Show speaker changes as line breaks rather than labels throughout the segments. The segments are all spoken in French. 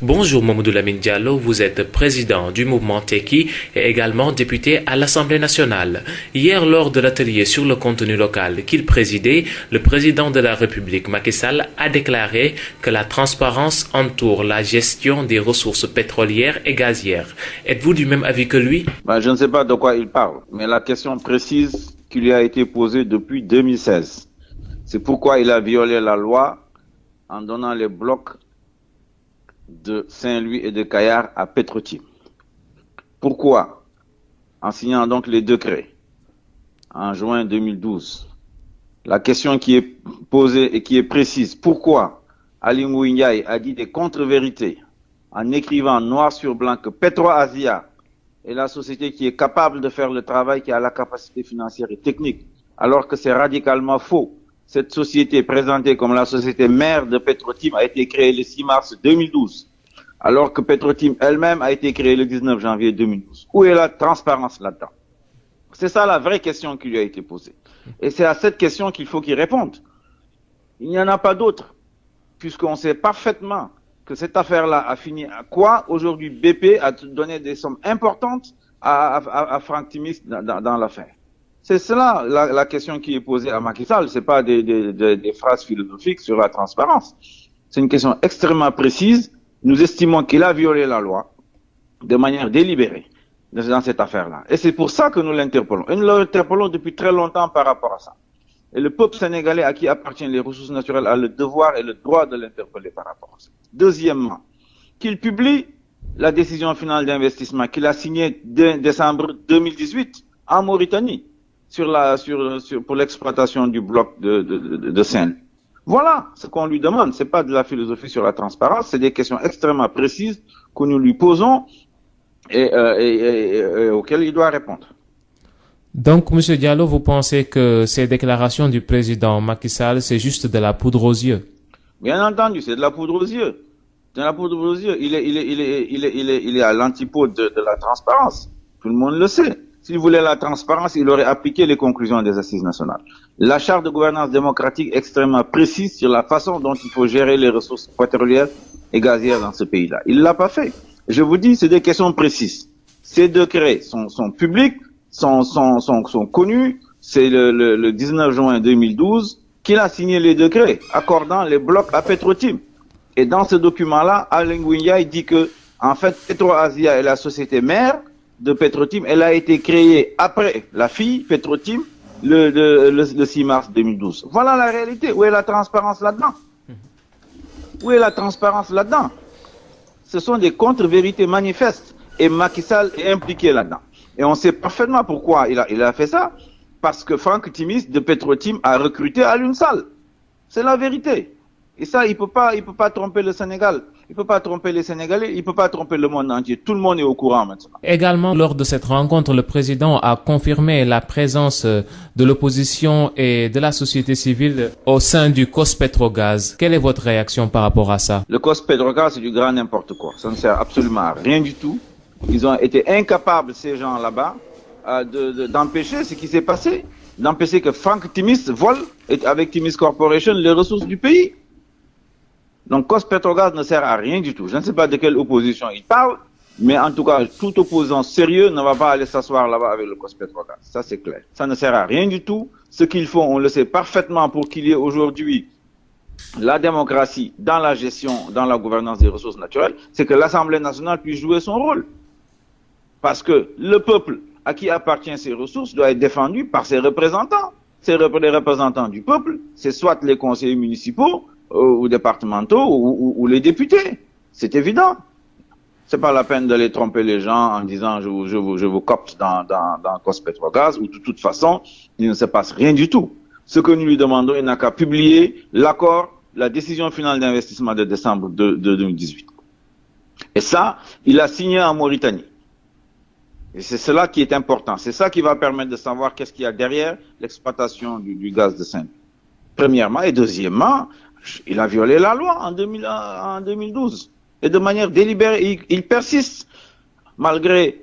Bonjour Mamadou Lamine Diallo, vous êtes président du mouvement Tekki et également député à l'Assemblée nationale. Hier, lors de l'atelier sur le contenu local qu'il présidait, le président de la République, Macky Sall, a déclaré que la transparence entoure la gestion des ressources pétrolières et gazières. Êtes-vous du même avis que lui?
Je ne sais pas de quoi il parle, mais la question précise qui lui a été posée depuis 2016, c'est pourquoi il a violé la loi en donnant les blocs de Saint-Louis et de Kayar à Petrotim. Pourquoi? En signant donc les décrets en juin 2012. La question qui est posée et qui est précise, pourquoi Ali Ngouille Ndiaye a dit des contre-vérités en écrivant noir sur blanc que PetroAsia est la société qui est capable de faire le travail, qui a la capacité financière et technique, alors que c'est radicalement faux. Cette société présentée comme la société mère de Petrotim a été créée le 6 mars 2012, alors que Petrotim elle-même a été créée le 19 janvier 2012. Où est la transparence là-dedans? C'est ça la vraie question qui lui a été posée. Et c'est à cette question qu'il faut qu'il réponde. Il n'y en a pas d'autre, puisqu'on sait parfaitement que cette affaire-là a fini à quoi? Aujourd'hui, BP a donné des sommes importantes à Franck Timis dans l'affaire. C'est cela la question qui est posée à Macky Sall. C'est pas des phrases philosophiques sur la transparence. C'est une question extrêmement précise. Nous estimons qu'il a violé la loi de manière délibérée dans cette affaire-là. Et c'est pour ça que nous l'interpellons. Et nous l'interpellons depuis très longtemps par rapport à ça. Et le peuple sénégalais à qui appartiennent les ressources naturelles a le devoir et le droit de l'interpeller par rapport à ça. Deuxièmement, qu'il publie la décision finale d'investissement qu'il a signée décembre 2018 en Mauritanie pour l'exploitation du bloc de Saint-Louis. Voilà ce qu'on lui demande. C'est pas de la philosophie sur la transparence, c'est des questions extrêmement précises que nous lui posons et auxquelles il doit répondre.
Donc, M. Diallo, vous pensez que ces déclarations du président Macky Sall, c'est juste de la poudre aux yeux?
Bien entendu, c'est de la poudre aux yeux. De la poudre aux yeux. Il est à l'antipode de la transparence. Tout le monde le sait. S'il voulait la transparence, il aurait appliqué les conclusions des assises nationales. La charte de gouvernance démocratique est extrêmement précise sur la façon dont il faut gérer les ressources pétrolières et gazières dans ce pays-là. Il l'a pas fait. Je vous dis, c'est des questions précises. Ces décrets sont publics, sont connus. C'est le 19 juin 2012 qu'il a signé les décrets accordant les blocs à Petrotim. Et dans ce document-là, Alain Ngouille dit que, en fait, PetroAsia est la société mère de Petrotim. Elle a été créée après la fille, Petrotim, le 6 mars 2012. Voilà la réalité. Où est la transparence là-dedans? Où est la transparence là-dedans? Ce sont des contre-vérités manifestes. Et Macky Sall est impliqué là-dedans. Et on sait parfaitement pourquoi il a fait ça. Parce que Franck Timis de Petrotim a recruté Alioune Sall. C'est la vérité. Et ça, il peut pas tromper le Sénégal. Il peut pas tromper les Sénégalais. Il peut pas tromper le monde entier. Tout le monde est au courant maintenant.
Également, lors de cette rencontre, le président a confirmé la présence de l'opposition et de la société civile au sein du COS-Petrogaz. Quelle est votre réaction par rapport à ça?
Le COS-Petrogaz, c'est du grand n'importe quoi. Ça ne sert absolument à rien du tout. Ils ont été incapables, ces gens là-bas, d'empêcher ce qui s'est passé. D'empêcher que Franck Timis vole, avec Timis Corporation, les ressources du pays. Donc, COS-Petrogaz ne sert à rien du tout. Je ne sais pas de quelle opposition il parle, mais en tout cas, tout opposant sérieux ne va pas aller s'asseoir là-bas avec le COS-Petrogaz. Ça, c'est clair. Ça ne sert à rien du tout. Ce qu'ils font, on le sait parfaitement pour qu'il y ait aujourd'hui la démocratie dans la gestion, dans la gouvernance des ressources naturelles, c'est que l'Assemblée nationale puisse jouer son rôle. Parce que le peuple à qui appartiennent ces ressources doit être défendu par ses représentants. Les représentants du peuple, c'est soit les conseillers municipaux, ou départementaux ou les députés. C'est évident. C'est pas la peine d'aller tromper les gens en disant je vous copte dans COS-Petrogaz ou de toute façon, il ne se passe rien du tout. Ce que nous lui demandons, il n'a qu'à publier l'accord, la décision finale d'investissement de décembre de 2018. Et ça, il a signé en Mauritanie. Et c'est cela qui est important. C'est ça qui va permettre de savoir qu'est-ce qu'il y a derrière l'exploitation du gaz de Saint-Louis. Premièrement. Et deuxièmement, il a violé la loi en 2012. Et de manière délibérée, il persiste, malgré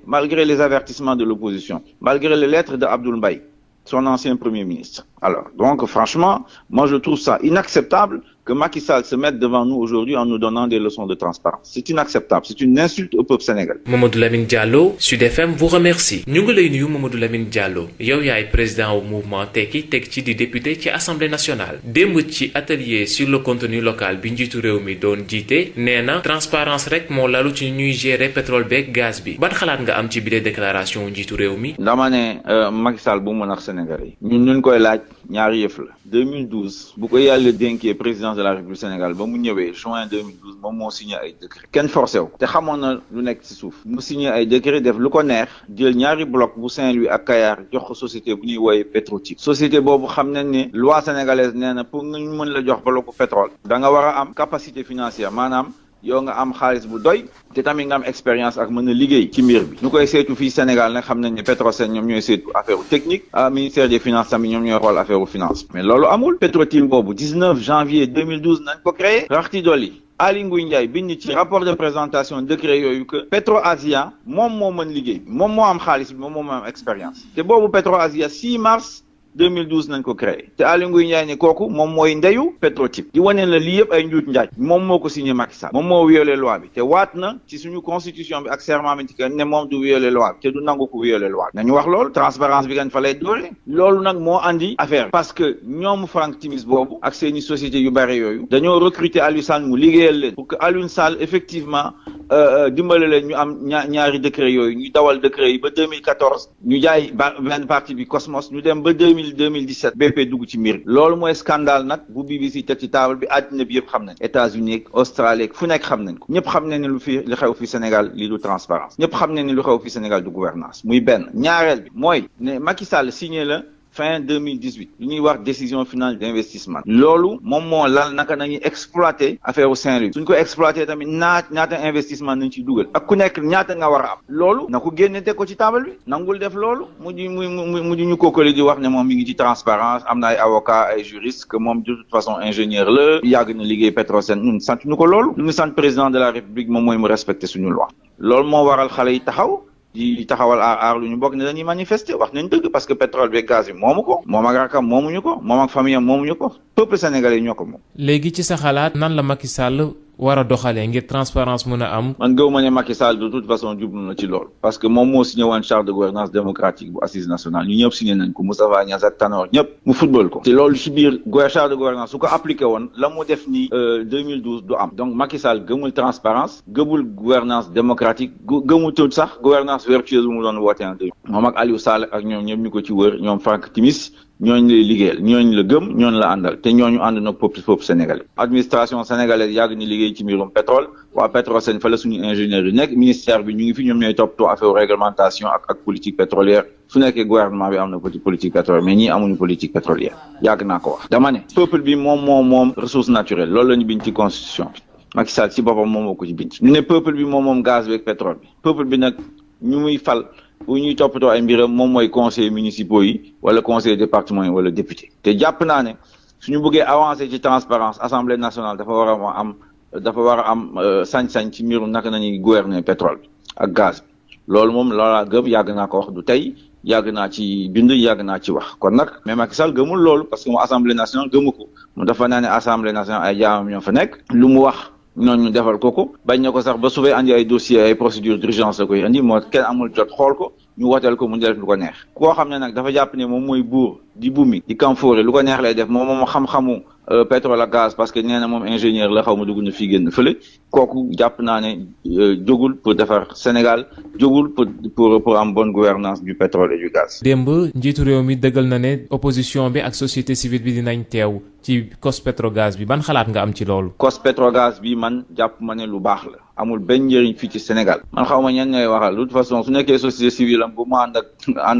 les avertissements de l'opposition, malgré les lettres d'Abdoul Mbaye, son ancien premier ministre. Alors, donc, franchement, moi je trouve ça inacceptable que que Macky Sall se mette devant nous aujourd'hui en nous donnant des leçons de transparence. C'est inacceptable. C'est une insulte au peuple sénégalais.
Mamadou Lamine Diallo, Sud FM vous remercie. ñu ngi lay nuyu Mamadou Lamine Diallo yow yaay président au mouvement Tekki teg ci di député ci assemblée nationale démb ci atelier sur le contenu local bi njiitu réew mi doon jiite nee na transparence rek moo lalu ci ñuy gérer pétrole beeg gaz bi ban xalaat nga am ci bile déclaration njiitu réew mi.
dama ne Macky Sall bu mu nax Sénégalais yi ñun koy laaj ñaari yëf la 2012 bu ko yàlla dénkee présidence de la République Sénégal ba mu ñëwee juin 2012 moom moo signé ay décret kenn forcé wu te xamoon na lu nekk ci suuf mu signé ay décret def lu ko neex jël ñaari bloc bu Saint-Louis ak Kayar jox ko société bu ñuy wooye Petro-Tim société boobu xam nañ ne loi sénégalaise nee na pour nga mën la jox blocu pétrole da nga war a am capacité financière maanaam yow nga am xaalis bu doy te tamit nga am expérience ak mën a liggéey ci mbir bi ñu koy seetu fii Sénégal nag xam nañ ne Petrosen ñoom ñooy seetu affaire technique ministère des finances tamit ñoom ñooy xool affaire finance mais loolu amul Petro-Tim boobu 19 janvier 2012 nañ ko créé raxti dolli Aly Ngouille Ndiaye bind ci rapport de présentation décret yooyu que Petro-Asia moom moo mën liggéey moom moo am xaalis bi moom moo am expérience te boobu Petro-Asia 6 mars 2012 nañ ko créé te Aly Ngouille Ndiaye ne kooku moom mooy ndeyu Petro-Tim di wane la lii yëpp ay njuut njaaj moom moo ko signé Macky Sall moom moo violé loi bi te waat na ci suñu constitution bi ak serment bi ne moom du violé loi bi te du nangu ko violé loi bi nañu wax loolu transparence bi ngeen fa lay doole loolu nag moo andi affaire parce que ñoom Franck Timis boobu ak seeni société yu bari yooyu dañoo recruter Aliou Sall mu liggéeyal leen pour que Aliou Sall effectivement dimbale leen ñu am ñaari décret yooyu ñu dawal décret yi ba 2014 ñu jaay benn partie bi Cosmos ñu dem ba 2017 BP dugg ci mbir loolu mooy scandale nag bu BBC teg ci table bi àddina bi yëpp xam nañ États-Unis Australie fu nekk xam nañ ko ñëpp xam nañ ne li xew fi Sénégal lii du transparence ñëpp xam nañ ne lu xew fi Sénégal du gouvernance muy benn ñaareel bi mooy ne Macky Sall signé la fin 2018 li ñuy wax décision finale d'investissement loolu moom moo lal naka nañuy exploiter affaire u Saint-Louis suñ ko exploiter tamit ñaata investissement nañ ci dugal ak ku nekk ñaata nga war a am loolu na ko génne teg ko ci table bi nangul def loolu mujj ñu kookali di wax ne moom mi ngi ci transparence am na ay avocat ay juriste que moom de toute façon ingénieur la yàgg na liggéey Petrosen ñun sant ñu ko loolu lu ñu sant président de la République moom mooy mu respecter suñu loi loolu moo waral xale yi taxaw di taxawal aar lu ñu bokk ne dañuy manifester wax nañ dëgg parce que pétrole bi gaz bi moomu ko moom ak rakam moomuñu ko moom ak famille am moomuñu ko peuple sénégalais ñoo ko moom.
léegi ci sa xalaat nan la Macky Sall war a doxalee ngir transparence mën a am.
man gëw ma ne Macky Sall de toute façon jublu na ci loolu parce que moom moo signé woon charte de gouvernance démocratique bu assise nationale ñu ñëpp signé nañ ko Moustapha Niasse ak Tanor ñëpp mu football ko te loolu ci biir charte de gouvernance su ko appliqué woon la mu def ni 2012 du am donc Macky Sall gëmul transparence gëmul gouvernance démocratique gëmul tout sax gouvernance vertueuse bu mu doon woote en moom ak Aliou Sall ak ñoom ñëpp ñu ko ci wër ñoom Franck Timis ñooñu lay liggéeyal ñooñu la gëm ñooñu la àndal te ñooñu ànd na peuple sénégalais administration sénégalaise yàgg ni liggéey ci mbirum pétrole waa Petrosen fa la suñu ingénieur yi nekk ministère bi ñu ngi fi ñoom ñooy toppatoo affaire réglementation ak politique pétrolière su nekkee gouvernement bi am na politique pétrolière mais ñii amuñu politique pétrolière yàgg naa ko wax dama ne peuple bi moom ressource naturelle loolu la ñu bind ci constitution bi Macky Sall ci boppam moom moo ko ci bind ñu ne peuple bi moom gaz bi ak pétrole bi peuple bi nag ñu muy fal bu ñuy toppatoo ay mbiram moom mooy conseillers municipaux yi wala conseillers département yi wala député te jàpp naa ne suñu bëggee avancer ci transparence assemblée nationale dafa war a am sañ-sañ ci mbirum naka nañuy gouverner pétrole bi ak gaz bi loolu moom loolaa gëm yàgg naa ko wax du tey yàgg naa ci bind yàgg naa ci wax kon nag mais Macky Sall gëmul loolu parce que moom assemblée nationale gëmu ko mu dafa naa ne assemblée nationale ay jaamam ñoo fa nekk lu mu wax ñooñu defal ko bañ na ko sax ba su fee andi ay dossiers ay procédures d'urgence la koy andi moo kenn amul jot xool ko ñu woteel ko mu def lu ko neex koo xam ne nag dafa jàpp ne moom mooy buur di bumi di kamfoore lu ko neex lay def moom xam-xamu pétrole ak gaz parce que nee na moom ingénieur la xaw ma dugg na fii génn fële kooku jàpp naa ne jógul pour defar Sénégal jógul pour am bonne gouvernance du pétrole et du gaz.
démb njiitu réew mi dëggal na ne opposition bi ak société civile bi dinañ teew ci COS-Petrogaz bi ban xalaat nga am ci loolu.
COS-Petrogaz bi man jàpp ma ne lu baax la amul benn njëriñ fii ci Sénégal man xaw ma ñan ñooy waxal de toute façon su nekkee société civile am bu mu ànd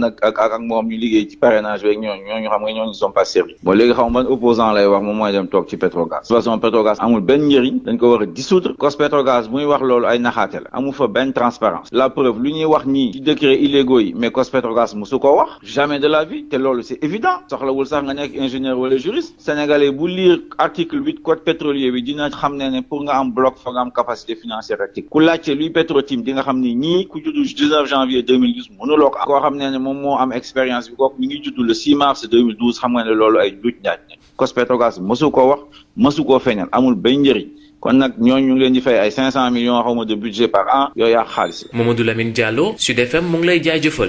ak moom ñu liggéey ci parrainage beeg ñooñu xam nga ñooñu sont pas sérieux bon léegi xaw ma ban opposant lay wax moom mooy dem toog ci Petrogaz de toute façon Petrogaz amul benn njëriñ dañ ko war a dissoudre COS-Petrogaz muy wax loolu ay naxaate la amu fa benn transparence la preuve lu ñuy wax nii ci décret illégaux yi mais COS-Petrogaz musu ko wax jamais de la vie te loolu c'est évident soxlawul sax nga nekk ingénieur wala juriste sénégalais bu lire article 8 code pétrolier bi dina xam ne pour nga am bloc fa nga am capacité financière erratique ku laajte luy Petro-Tim di nga xam ni ñii ku juddu 19 janvier 2012 mënuloo ko koo xam ne moom moo am expérience bi kooku mi ngi juddu le 6 mars 2012 xam nga ne loolu ay duuj njaaj ne COS-Petrogaz mësu koo wax mësu koo feeñal amul benn njëriñ kon nag ñooñu ñu ngi leen di fay ay 500 millions xaw ma de budget par an yooyu yaa xaalis.
Mamadou Lamine Diallo Sud FM mu ngi lay jaajëfal.